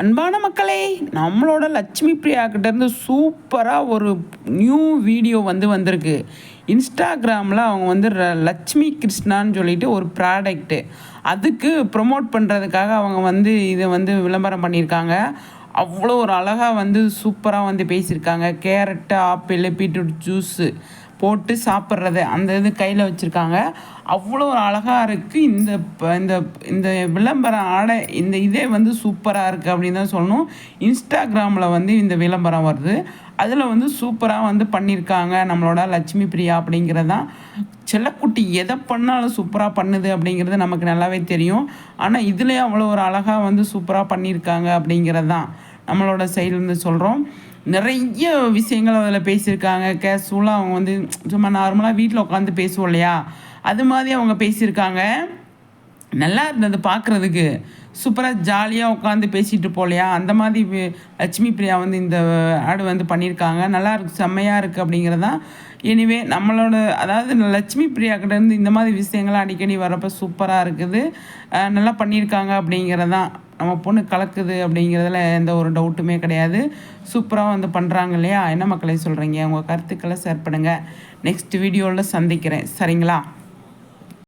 அன்பான மக்களே, நம்மளோட லட்சுமி பிரியா கிட்டேருந்து சூப்பராக ஒரு நியூ வீடியோ வந்திருக்கு. இன்ஸ்டாகிராமில் அவங்க வந்து லட்சுமி கிருஷ்ணான்னு சொல்லிட்டு ஒரு ப்ராடக்ட்டு அதுக்கு ப்ரொமோட் பண்ணுறதுக்காக அவங்க வந்து இதை வந்து விளம்பரம் பண்ணியிருக்காங்க. அவ்வளோ ஒரு அழகாக சூப்பராக பேசியிருக்காங்க. கேரட்டு, ஆப்பிள், பீட்ரூட் ஜூஸு போட்டு சாப்பிட்றது அந்த இது கையில் வச்சுருக்காங்க. அவ்வளோ ஒரு அழகாக இருக்குது. இந்த இந்த விளம்பரம் இந்த இதே சூப்பராக இருக்குது அப்படின்னு தான் சொல்லணும். இன்ஸ்டாகிராமில் இந்த விளம்பரம் வருது. அதில் சூப்பராக பண்ணியிருக்காங்க நம்மளோட லட்சுமி பிரியா அப்படிங்கிறது தான். செல்லக்குட்டி எதை பண்ணாலும் சூப்பராக பண்ணுது அப்படிங்கிறது நமக்கு நல்லாவே தெரியும். ஆனால் இதுலேயே அவ்வளோ ஒரு அழகாக சூப்பராக பண்ணியிருக்காங்க அப்படிங்கிறது தான் நம்மளோட சைட்லேருந்து சொல்கிறோம். நிறைய விஷயங்கள் அதில் பேசியிருக்காங்க. கேஷுவலாக அவங்க சும்மா நார்மலாக வீட்டில் உட்காந்து பேசுவோம் இல்லையா, அது மாதிரி அவங்க பேசியிருக்காங்க. நல்லா இருந்தது பார்க்குறதுக்கு. சூப்பராக ஜாலியாக உட்காந்து பேசிகிட்டு போகலையா, அந்த மாதிரி லட்சுமி பிரியா இந்த ஆடு பண்ணியிருக்காங்க. நல்லா இருக்குது, செம்மையாக இருக்குது அப்படிங்கிறது தான். எனிவே நம்மளோட அதாவது லட்சுமி பிரியா கிட்டேருந்து இந்த மாதிரி விஷயங்கள்லாம் அடிக்கடி வரப்போ சூப்பராக இருக்குது. நல்லா பண்ணியிருக்காங்க அப்படிங்கிறது தான். நம்ம பொண்ணு கலக்குது அப்படிங்கிறதுல எந்த ஒரு டவுட்டுமே கிடையாது. சூப்பராக பண்ணுறாங்க இல்லையா. என்ன மக்களை சொல்கிறீங்க? உங்கள் கருத்துக்களை ஷேர் பண்ணுங்கள். நெக்ஸ்ட் வீடியோவில் சந்திக்கிறேன். சரிங்களா?